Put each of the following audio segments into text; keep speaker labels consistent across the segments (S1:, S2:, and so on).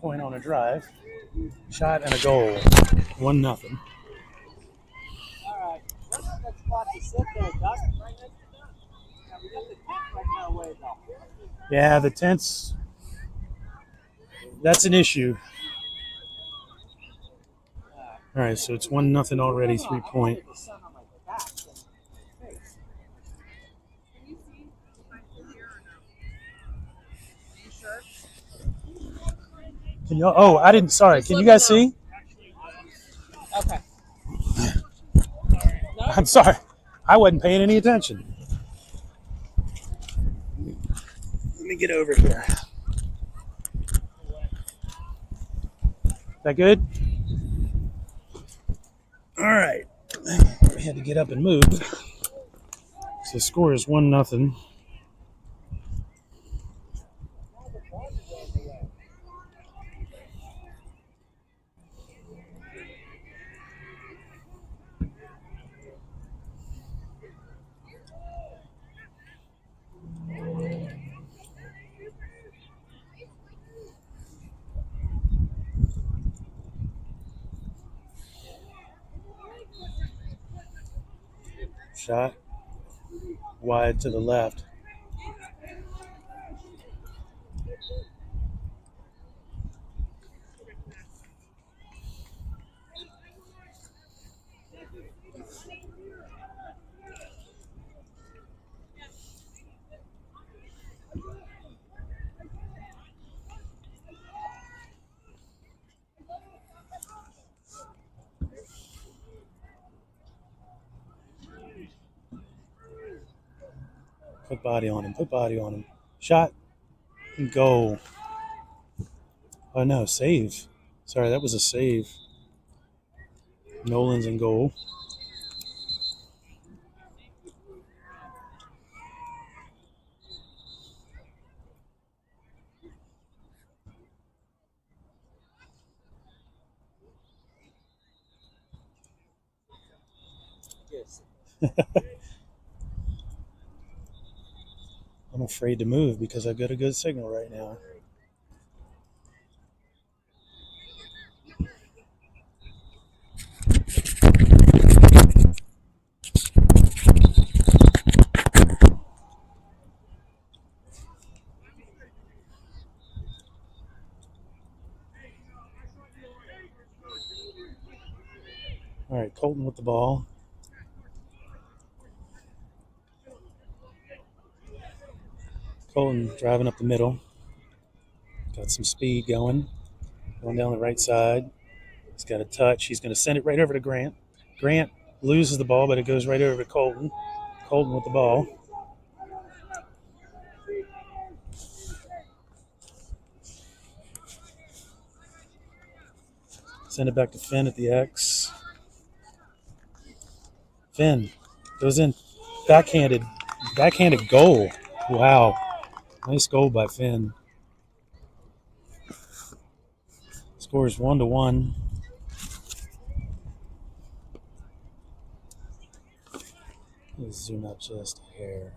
S1: 3-point on a drive. Shot and a goal. 1-0.
S2: All right. What's a good spot to sit there, Doug? Right next to Doug. Yeah, we got the tent right now way though.
S1: Yeah, the tents. That's an issue. All right, so it's 1-0 already. 3-point.
S2: The sun on my back and face.
S1: Can you? Oh, I didn't. Sorry. Can you guys see?
S2: Okay.
S1: I'm sorry. I wasn't paying any attention. Let me get over here. That good? All right. We had to get up and move. So the score is 1-0. Shot wide to the left. Put body on him. Put body on him. Shot and goal. Oh no, save. Sorry, that was a save. Nolan's in goal.
S2: Yes.
S1: I'm afraid to move because I've got a good signal right now. All right, Colton with the ball. Colton driving up the middle. Got some speed going down the right side. He's got a touch. He's going to send it right over to Grant. Grant loses the ball, but it goes right over to Colton. Colton with the ball. Send it back to Finn at the X. Finn goes in. Backhanded goal. Wow. Nice goal by Finn. Score is 1-1. Let's zoom out just a hair.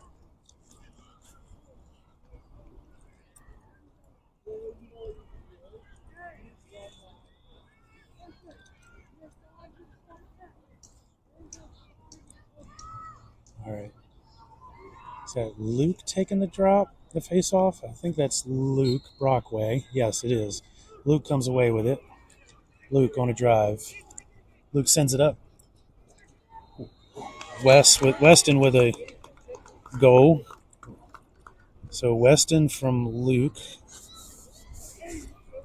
S1: All right. Is that Luke taking the drop, the face-off? I think that's Luke Brockway. Yes, it is. Luke comes away with it. Luke on a drive. Luke sends it up. Weston with a goal. So Weston from Luke.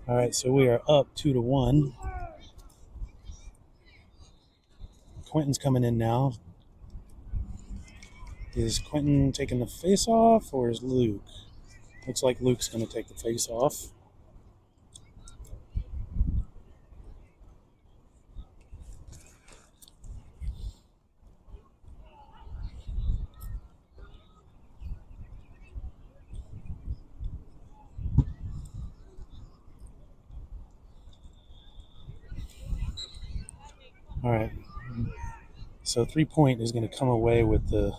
S1: All right, so we are up 2-1. Quentin's coming in now. Is Quentin taking the face off or is Luke? Looks like Luke's going to take the face off. All right. So 3-point is going to come away with the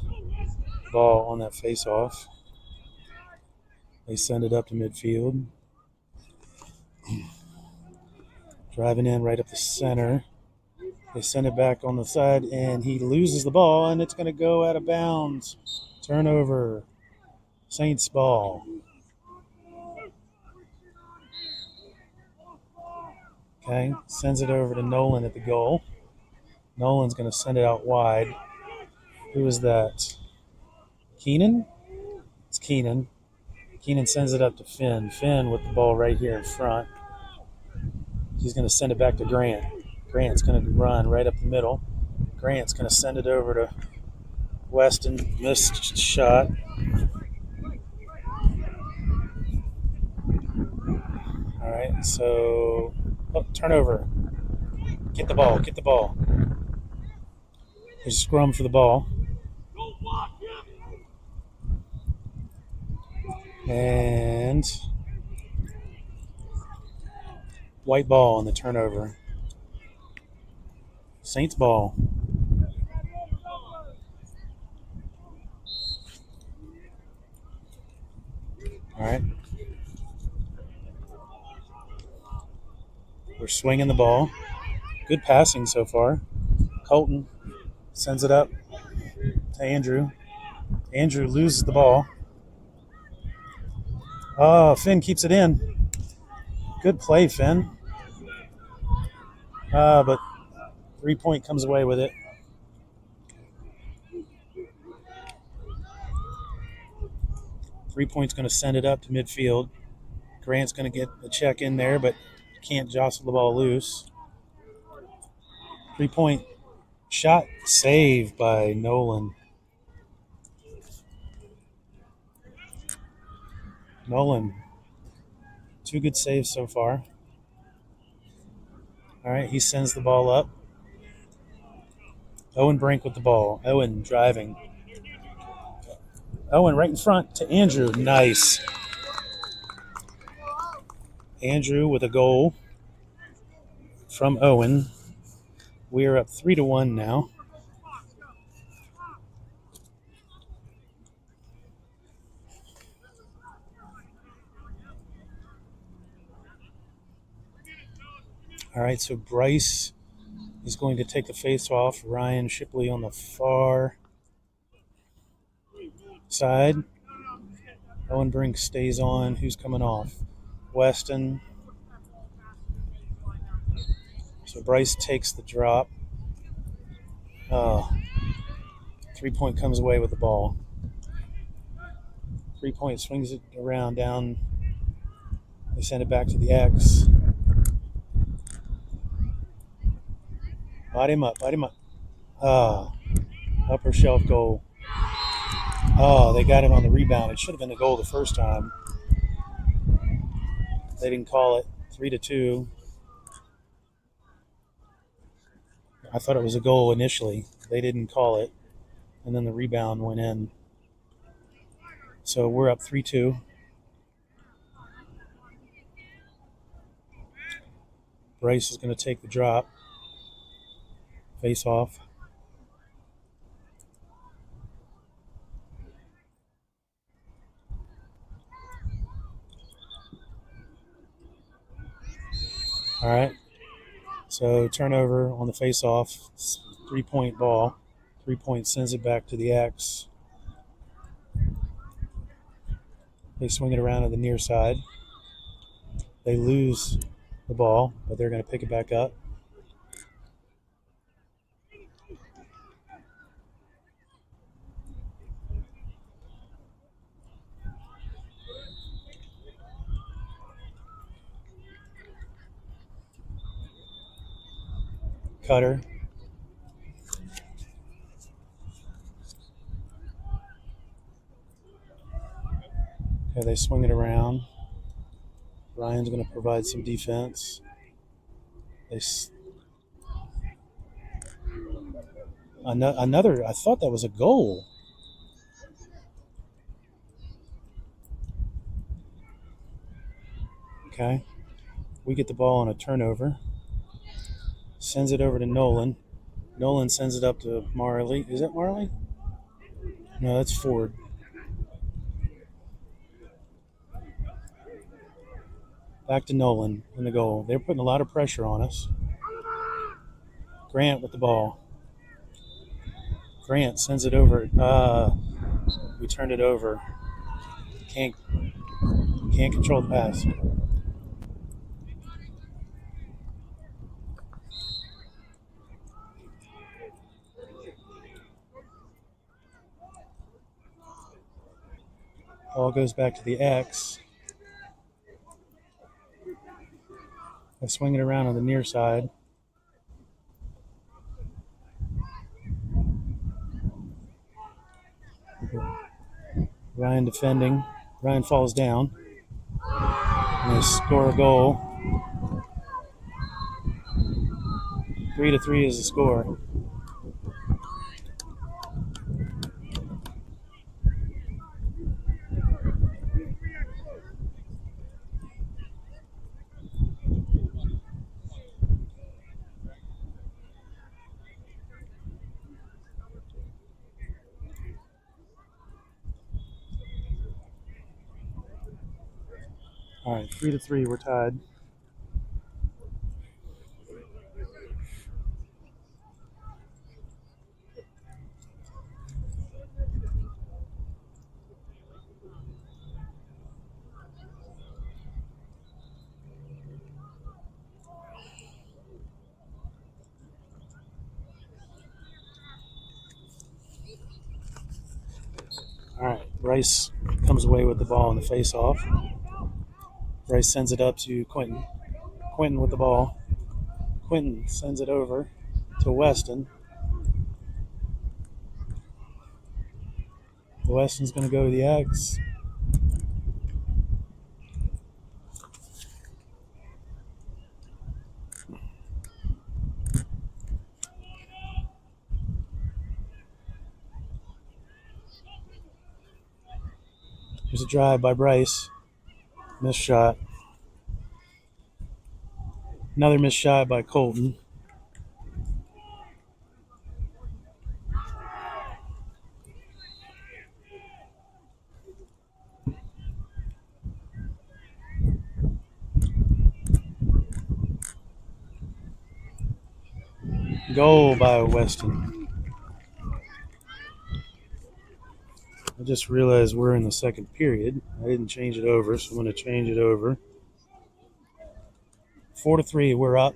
S1: ball on that face-off. They send it up to midfield. Driving in right up the center. They send it back on the side, and he loses the ball, and it's going to go out of bounds. Turnover. Saints ball. Okay, sends it over to Nolan at the goal. Nolan's going to send it out wide. Who is that? Keenan? It's Keenan. Keenan sends it up to Finn. Finn with the ball right here in front. He's going to send it back to Grant. Grant's going to run right up the middle. Grant's going to send it over to Weston. Missed shot. All right, so turnover. Get the ball. Get the ball. There's a scrum for the ball. And white ball on the turnover. Saints ball. All right. We're swinging the ball. Good passing so far. Colton sends it up to Andrew. Andrew loses the ball. Oh, Finn keeps it in. Good play, Finn. But 3-point comes away with it. Three-point's going to send it up to midfield. Grant's going to get the check in there, but can't jostle the ball loose. 3-point shot saved by Nolan. Nolan, 2 good saves so far. All right, he sends the ball up. Owen Brink with the ball. Owen driving. Owen right in front to Andrew. Nice. Andrew with a goal from Owen. We are up 3-1 now. All right, so Bryce is going to take the face off. Ryan Shipley on the far side. Owen Brink stays on. Who's coming off? Weston. So Bryce takes the drop. 3-point comes away with the ball. 3-point swings it around down. They send it back to the X. Body him up. Upper shelf goal. They got him on the rebound. It should have been the goal the first time. They didn't call it. 3-2. I thought it was a goal initially. They didn't call it. And then the rebound went in. So we're up 3-2. Bryce is going to take the drop. Face off. All right. So turnover on the face off. 3-point ball. 3-point sends it back to the X. They swing it around to the near side. They lose the ball, but they're going to pick it back up. Cutter. Okay, they swing it around. Ryan's going to provide some defense. Another. I thought that was a goal. Okay. We get the ball on a turnover. Sends it over to Nolan. Nolan sends it up to Marley. Is that Marley? No, that's Ford. Back to Nolan in the goal. They're putting a lot of pressure on us. Grant with the ball. Grant sends it over. We turned it over. Can't control the pass. Ball goes back to the X. I swing it around on the near side. Ryan defending. Ryan falls down. And they score a goal. 3-3 is the score. All right, 3-3, we're tied. All right, Bryce comes away with the ball in the face-off. Bryce sends it up to Quentin. Quentin with the ball. Quentin sends it over to Weston. Weston's going to go to the X. There's a drive by Bryce. Missed shot. Another missed shot by Colton. Goal by Weston. I just realized we're in the second period. I didn't change it over, so I'm going to change it over. 4-3, we're up.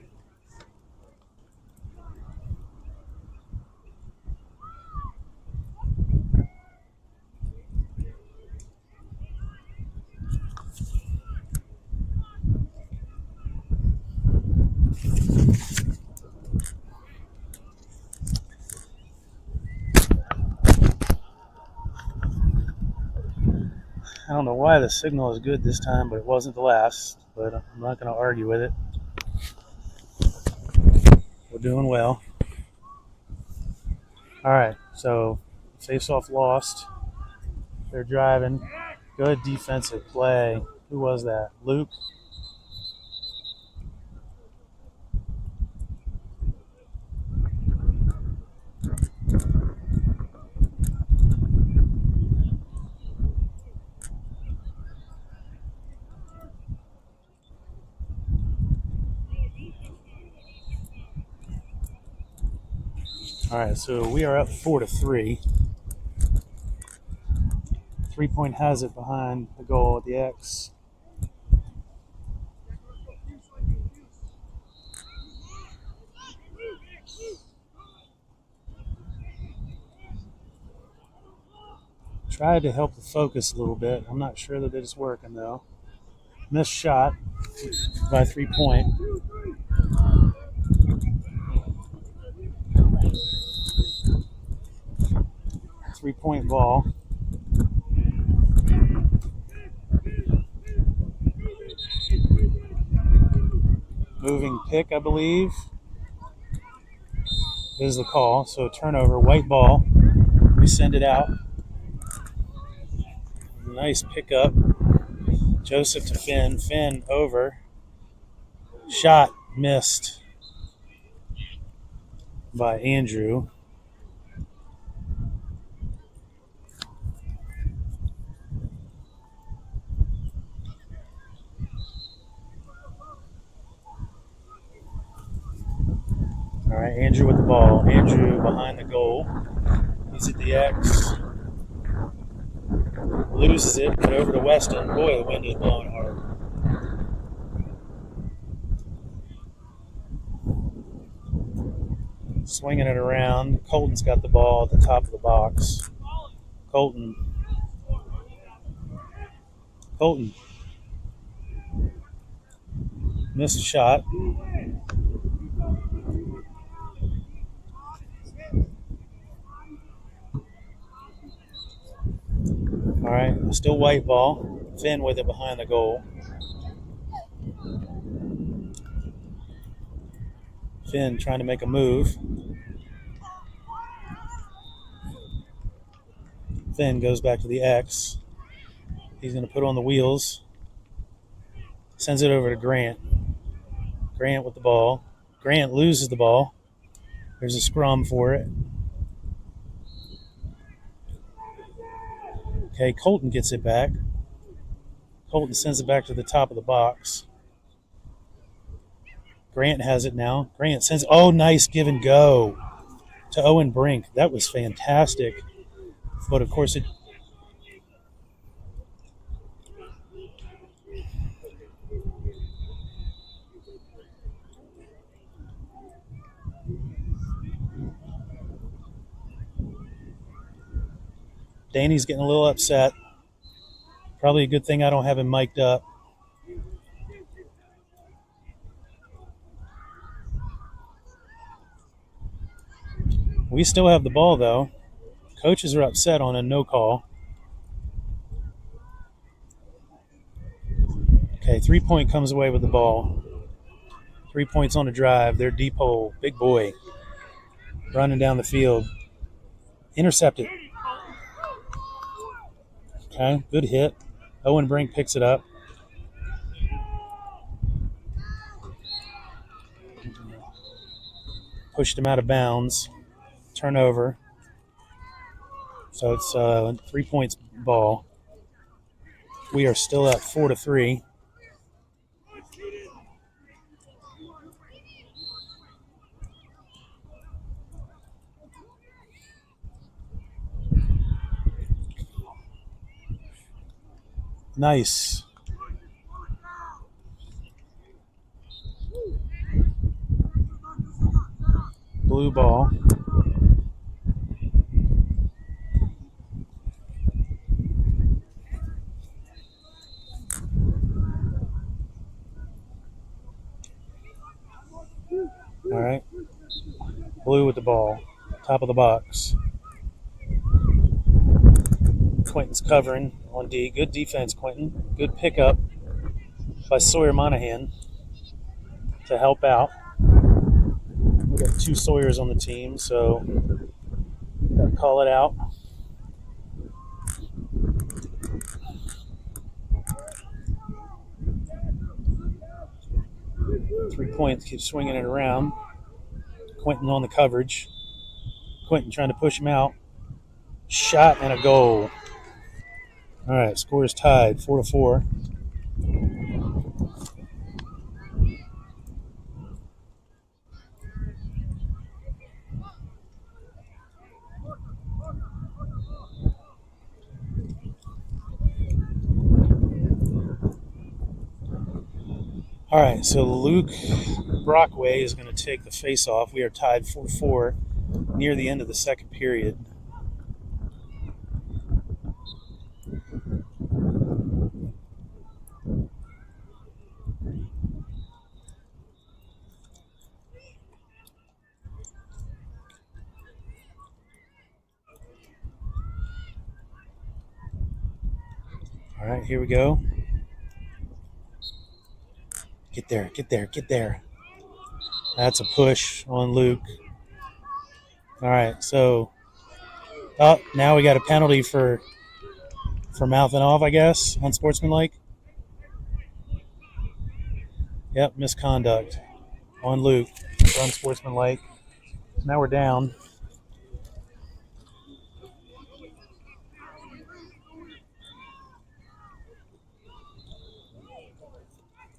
S1: I don't know why the signal is good this time, but it wasn't the last. But I'm not going to argue with it. We're doing well. All right, so face-off lost. They're driving. Good defensive play. Who was that? Luke? All right, so we are up 4-3. 3-point has it behind the goal at the X. Tried to help the focus a little bit. I'm not sure that it's working though. Missed shot by 3-point. Three-point ball. Moving pick, I believe, is the call. So turnover, white ball. We send it out. Nice pickup. Joseph to Finn. Finn over. Shot missed by Andrew. right, Andrew with the ball. Andrew behind the goal. He's at the X. Loses it, but over to Weston. Boy, the wind is blowing hard. Swinging it around. Colton's got the ball at the top of the box. Colton. Missed a shot. All right, still white ball. Finn with it behind the goal. Finn trying to make a move. Finn goes back to the X. He's going to put on the wheels. Sends it over to Grant. Grant with the ball. Grant loses the ball. There's a scrum for it. Okay, Colton gets it back. Colton sends it back to the top of the box. Grant has it now. Grant sends, oh, nice give and go to Owen Brink. That was fantastic. But of course it, Danny's getting a little upset. Probably a good thing I don't have him mic'd up. We still have the ball, though. Coaches are upset on a no call. Okay, 3-point comes away with the ball. 3 points on a drive. They're deep hole. Big boy. Running down the field. Intercepted. Okay, good hit. Owen Brink picks it up. Pushed him out of bounds. Turnover. So it's 3 points ball. We are still at 4-3. Nice. Blue ball. All right. Blue with the ball. Top of the box. Quentin's covering on D. Good defense, Quentin. Good pickup by Sawyer Monahan to help out. We got 2 Sawyers on the team, so got to call it out. Three points, keep swinging it around. Quentin on the coverage. Quentin trying to push him out. Shot and a goal. All right, score is tied, 4-4. All right, so Luke Brockway is going to take the face-off. We are tied 4-4 near the end of the second period. All right, here we go. Get there, get there, get there. That's a push on Luke. All right, so now we got a penalty for mouthing off, I guess, unsportsmanlike. Yep, misconduct on Luke for unsportsmanlike. Now we're down.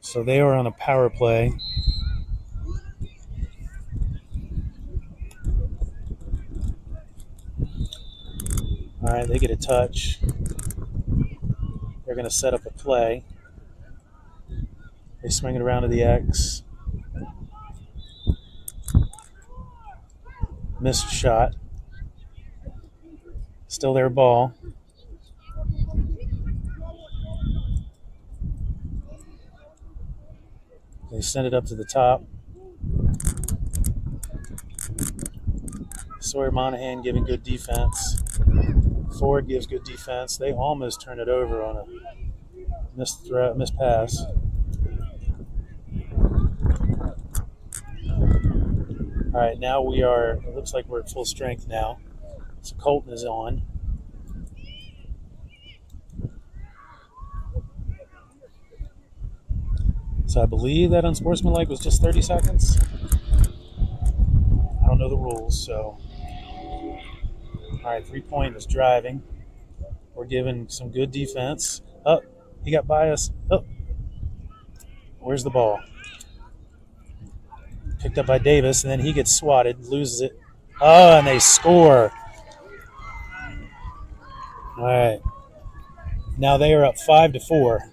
S1: So they are on a power play. All right, they get a touch. They're going to set up a play. They swing it around to the X. Missed shot. Still their ball. They send it up to the top. Sawyer Monahan giving good defense. Ford gives good defense. They almost turn it over on a missed pass. All right, now it looks like we're at full strength now. So Colton is on. So I believe that unsportsmanlike was just 30 seconds. I don't know the rules, so. All right, 3-point is driving. We're giving some good defense. Oh, he got by us. Oh, where's the ball? Picked up by Davis, and then he gets swatted, loses it. Oh, and they score. All right. Now they are up 5-4.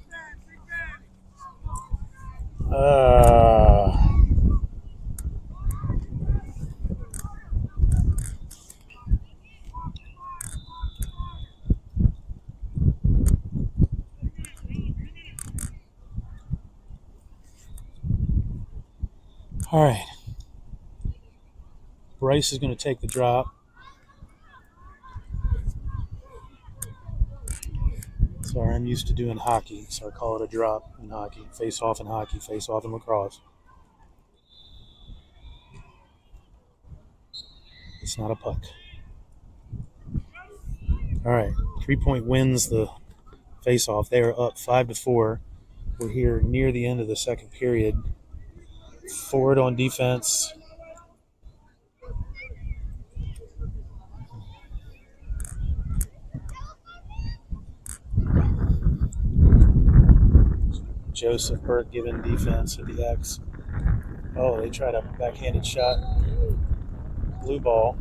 S1: All right. Bryce is going to take the drop. Sorry, I'm used to doing hockey, so I call it a drop in hockey. Face off in hockey, face off in lacrosse. It's not a puck. All right. 3-point wins the face off. They are up 5-4. We're here near the end of the second period. Ford on defense. Joseph Burke giving defense at the X. Oh, they tried a backhanded shot. Blue ball.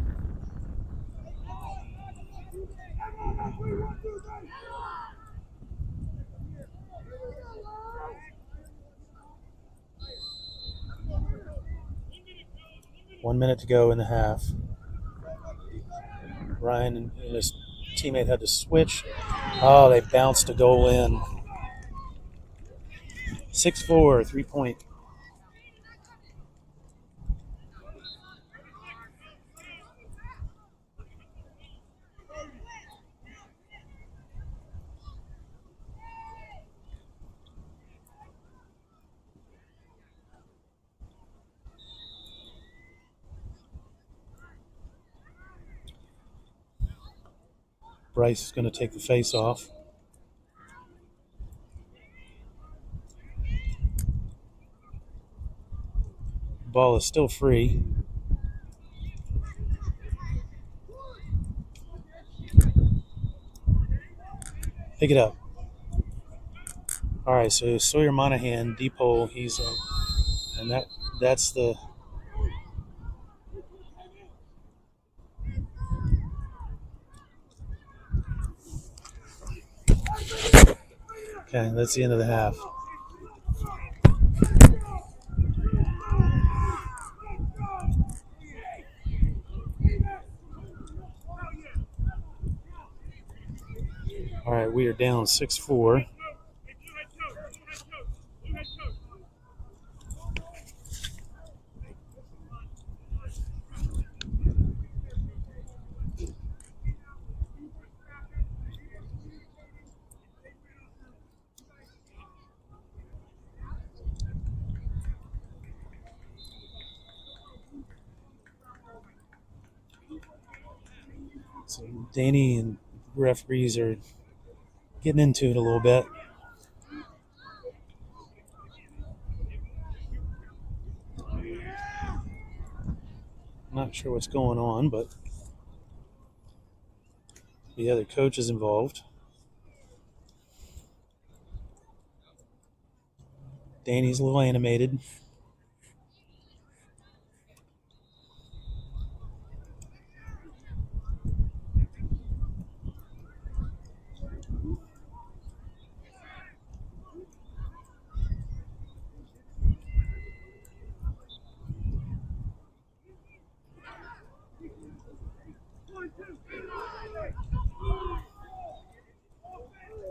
S1: One minute to go in the half. Ryan and his teammate had to switch. Oh, they bounced a goal in. 6-4, 3-point. Bryce is going to take the face off. Ball is still free. Pick it up. All right, so Sawyer Monahan, deep hole, he's and that's the okay, that's the end of the half. All right, we are down 6-4. So Danny and referees are getting into it a little bit. Not sure what's going on, but the other coach is involved. Danny's a little animated.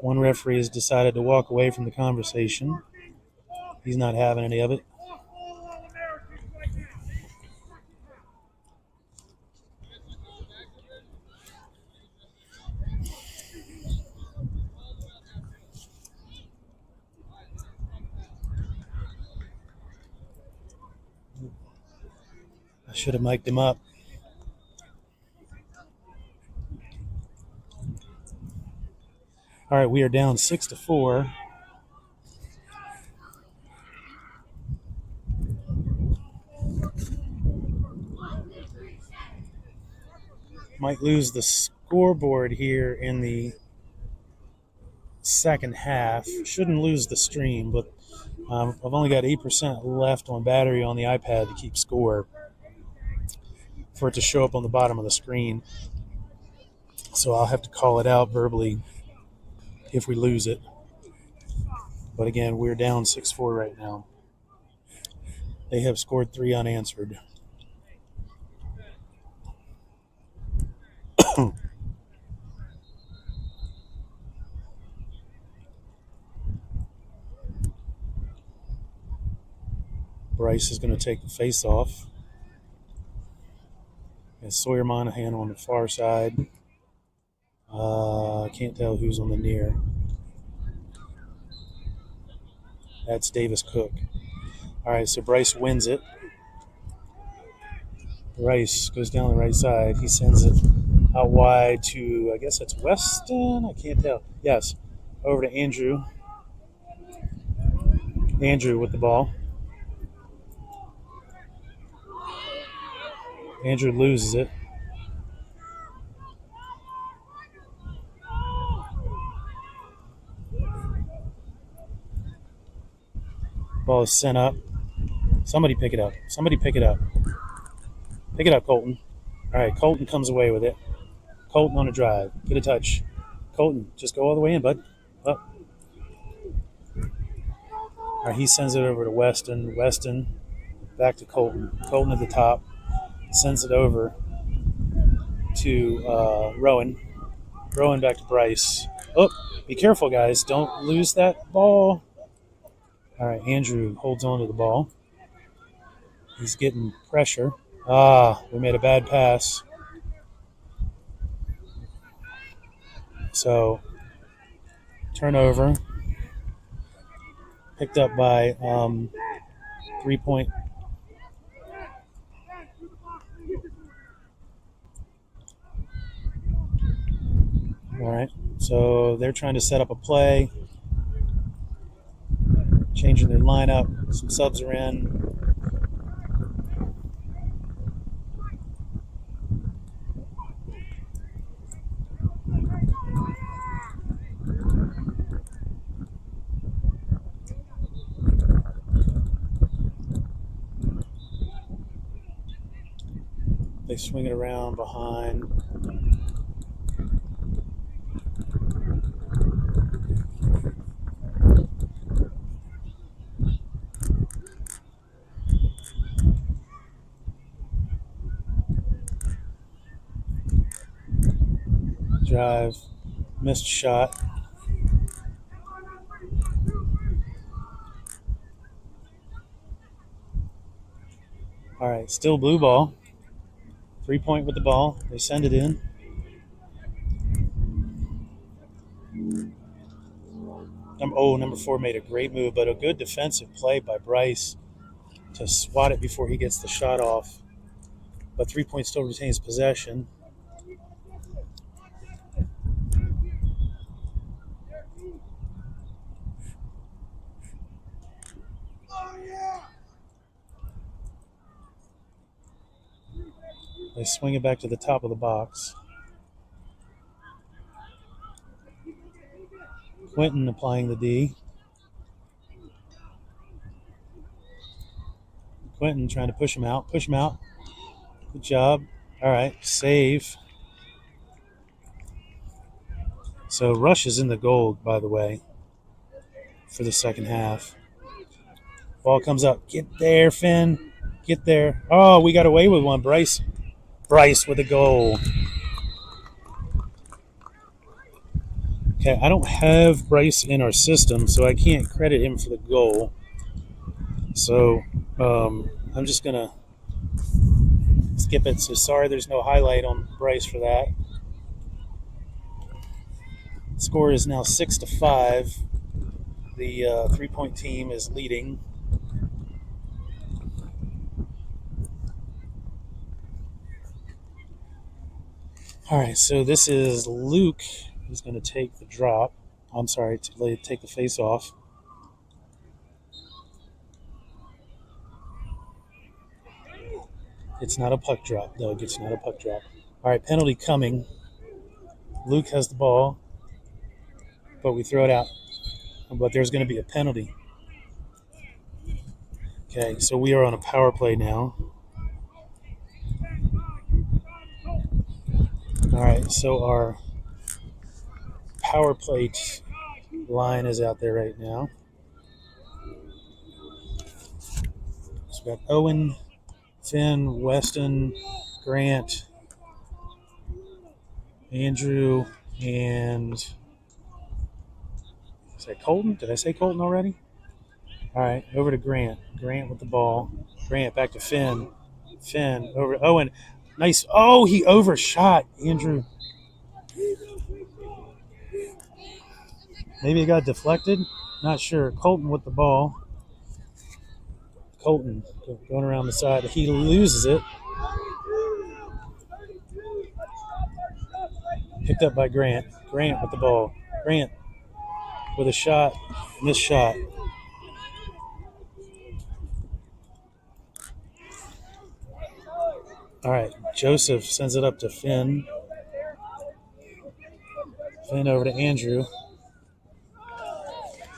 S1: One referee has decided to walk away from the conversation. He's not having any of it. I should have mic'd him up. All right, we are down 6-4. Might lose the scoreboard here in the second half. Shouldn't lose the stream, but I've only got 8% left on battery on the iPad to keep score for it to show up on the bottom of the screen. So I'll have to call it out verbally if we lose it. But again, we're down 6-4 right now. They have scored 3 unanswered. Bryce is going to take the face off. And Sawyer Monahan on the far side. I can't tell who's on the near. That's Davis Cook. All right, so Bryce wins it. Bryce goes down the right side. He sends it out wide to, I guess that's Weston. I can't tell. Yes, over to Andrew. Andrew with the ball. Andrew loses it. Ball is sent up. Somebody pick it up. Somebody pick it up. Pick it up, Colton. All right, Colton comes away with it. Colton on a drive. Get a touch. Colton, just go all the way in, bud. Up. All right, he sends it over to Weston. Weston back to Colton. Colton at the top. Sends it over to Rowan. Rowan back to Bryce. Oh, be careful, guys. Don't lose that ball. All right, Andrew holds on to the ball. He's getting pressure. We made a bad pass. So, turnover. Picked up by 3-point. All right, so they're trying to set up a play, changing their lineup. Some subs are in. They swing it around behind. Drive, missed shot. All right, still blue ball. 3-point with the ball. They send it in. Number 4 made a great move, but a good defensive play by Bryce to swat it before he gets the shot off. But 3-point still retains possession. They swing it back to the top of the box. Quentin applying the D. Quentin trying to push him out. Push him out. Good job. All right, save. So Rush is in the gold, by the way, for the second half. Ball comes up. Get there, Finn. Get there. Oh, we got away with one. Bryce with a goal. Okay, I don't have Bryce in our system, so I can't credit him for the goal. So I'm just going to skip it. So sorry there's no highlight on Bryce for that. Score is now 6-5. The 3-point team is leading. All right, so this is Luke who's going to take the drop. I'm sorry, take the face off. It's not a puck drop, Doug. It's not a puck drop. All right, penalty coming. Luke has the ball, but we throw it out. But there's going to be a penalty. Okay, so we are on a power play now. All right, so our power play line is out there right now. So we got Owen, Finn, Weston, Grant, Andrew, and is that Colton? Did I say Colton already? All right, over to Grant. Grant with the ball. Grant back to Finn. Finn over to Owen. Nice. Oh, he overshot Andrew. Maybe it got deflected. Not sure. Colton with the ball. Colton going around the side. He loses it. Picked up by Grant. Grant with the ball. Grant with a shot. Missed shot. All right. Joseph sends it up to Finn. Finn over to Andrew.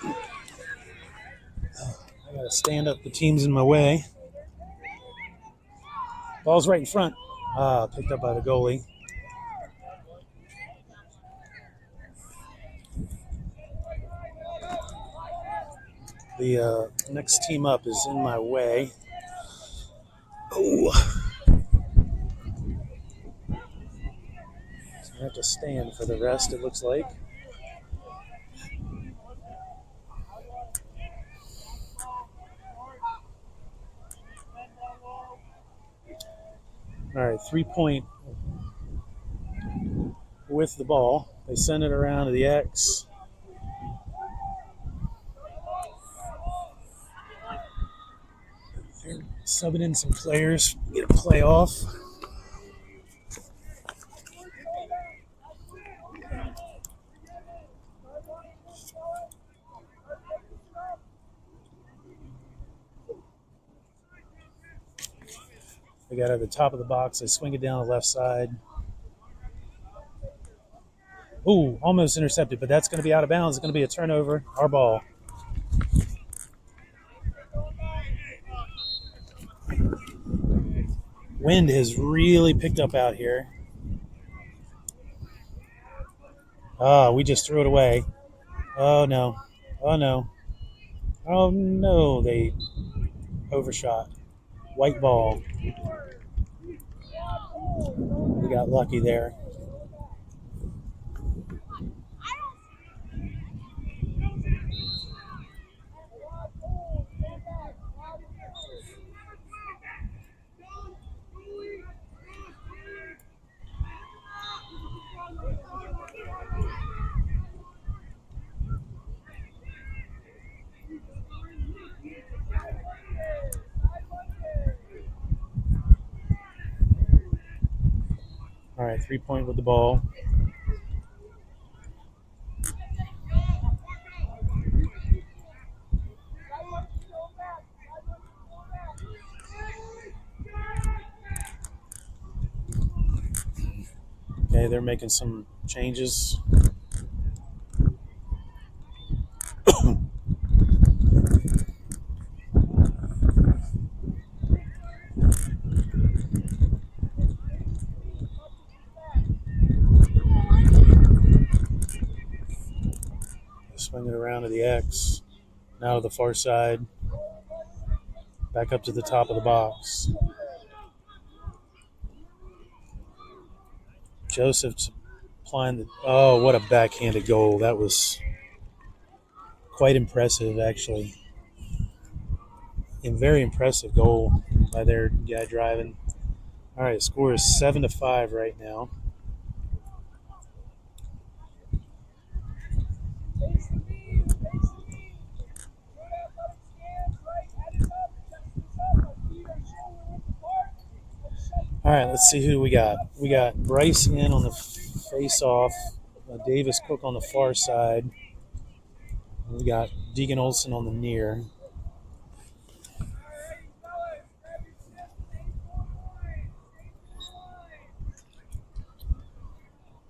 S1: I got to stand up. The team's in my way. Ball's right in front. Picked up by the goalie. The next team up is in my way. Oh. So I have to stand for the rest, it looks like. All right, 3-point with the ball. They send it around to the X. They're subbing in some players. Get a play off. They got it at the top of the box. They swing it down the left side. Ooh, almost intercepted, but that's going to be out of bounds. It's going to be a turnover. Our ball. Wind has really picked up out here. We just threw it away. Oh, no. Oh, no. Oh, no. They overshot. White ball. We got lucky there. All right, 3-point with the ball. Okay, they're making some changes. Swing it around to the X. Now to the far side. Back up to the top of the box. Joseph's find the. Oh, what a backhanded goal! That was quite impressive, actually. And very impressive goal by their guy driving. All right, score is 7-5 right now. All right, let's see who we got. We got Bryce in on the face-off, Davis Cook on the far side. We got Deegan Olson on the near.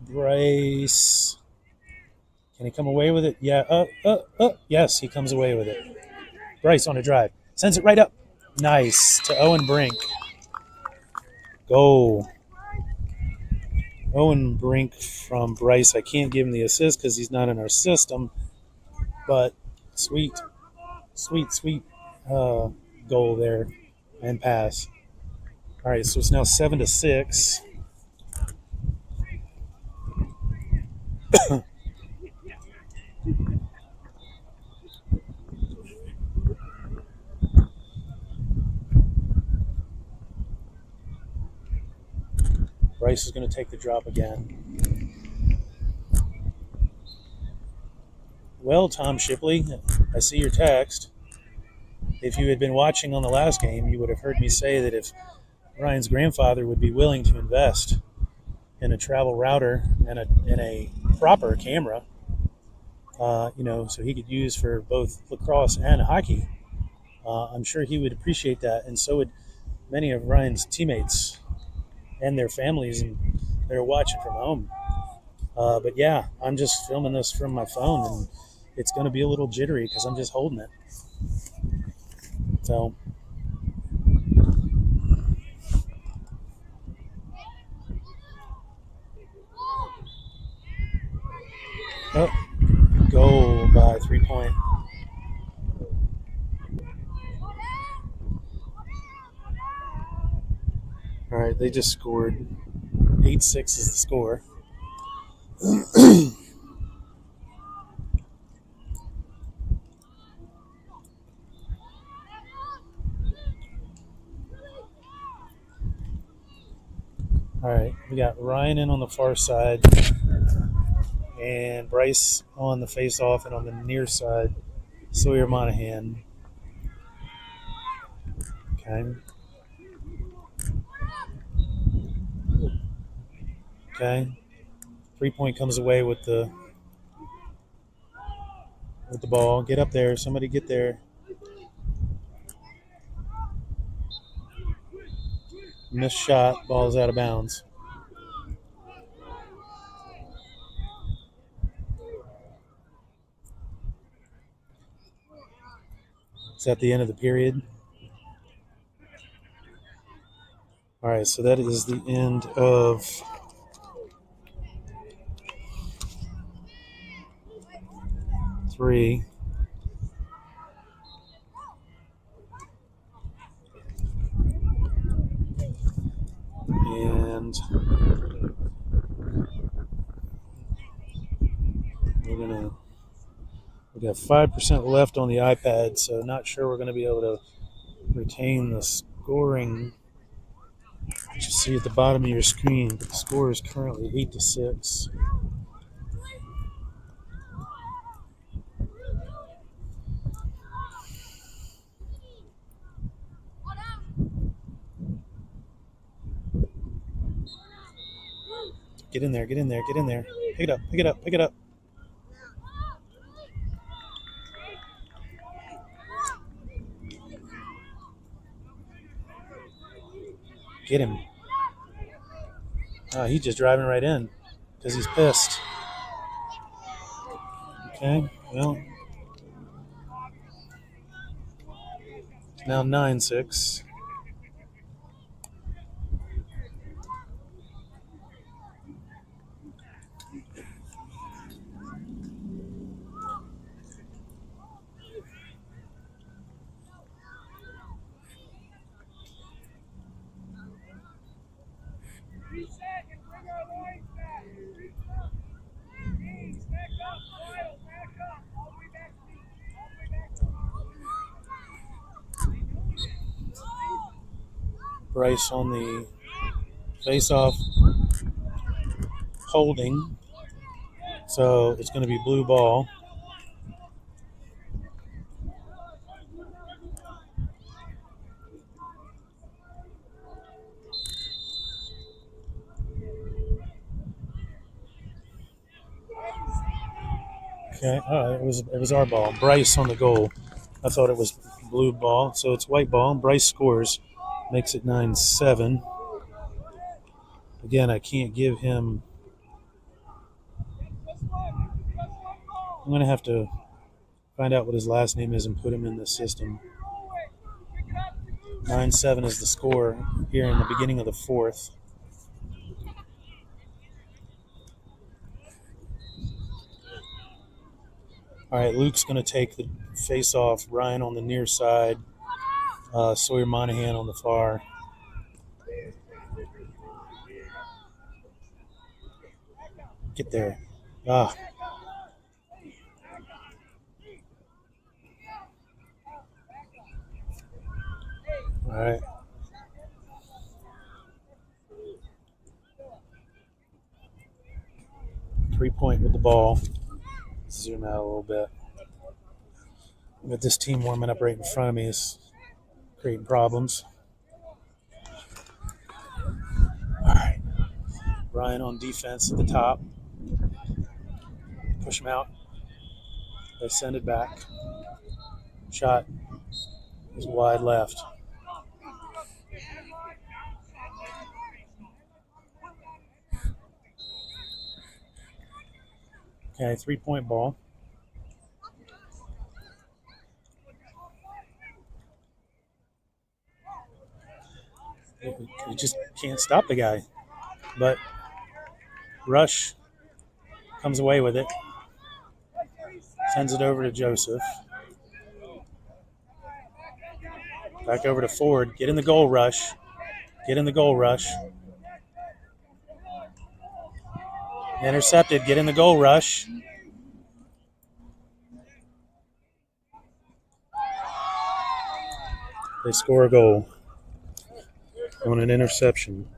S1: Bryce, can he come away with it? Yeah. Yes, he comes away with it. Bryce on a drive, sends it right up. Nice to Owen Brink. Goal. Owen Brink from Bryce. I can't give him the assist because he's not in our system, but sweet goal there and pass. All right, so it's now 7-6. Bryce is going to take the drop again. Well, Tom Shipley, I see your text. If you had been watching on the last game, you would have heard me say that if Ryan's grandfather would be willing to invest in a travel router and a proper camera, so he could use for both lacrosse and hockey, I'm sure he would appreciate that, and so would many of Ryan's teammates and their families that are watching from home. But yeah, I'm just filming this from my phone, and it's going to be a little jittery because I'm just holding it. So, goal by 3-point. All right, they just scored. 8-6 is the score. All right, we got Ryan in on the far side and Bryce on the face-off, and on the near side, Sawyer Monahan. Okay. 3-point comes away with the ball. Get up there. Somebody get there. Missed shot. Ball's out of bounds. It's at the end of the period. All right, so that is the end of three. And we got 5% left on the iPad, so not sure we're going to be able to retain the scoring. You see at the bottom of your screen, but the score is currently 8-6. Get in there, get in there, get in there. Pick it up, pick it up, pick it up. Get him. He's just driving right in because he's pissed. Okay, well, now 9-6. Bryce on the face-off holding. So it's going to be blue ball. Okay, it was our ball. Bryce on the goal. I thought it was blue ball, so it's white ball. Bryce scores, makes it 9-7. Again, I can't give him. I'm going to have to find out what his last name is and put him in the system. 9-7 is the score here in the beginning of the fourth. All right, Luke's going to take the face-off. Ryan on the near side. Sawyer Monahan on the far. Get there. All right. Three-point with the ball. Zoom out a little bit. Got this team warming up right in front of me is creating problems. All right. Ryan on defense at the top. Push him out. They send it back. Shot is wide left. Okay, three-point ball. You just can't stop the guy. But Rush comes away with it. Sends it over to Joseph. Back over to Ford. Get in the goal rush. Get in the goal rush. Intercepted. Get in the goal rush. They score a goal on an interception.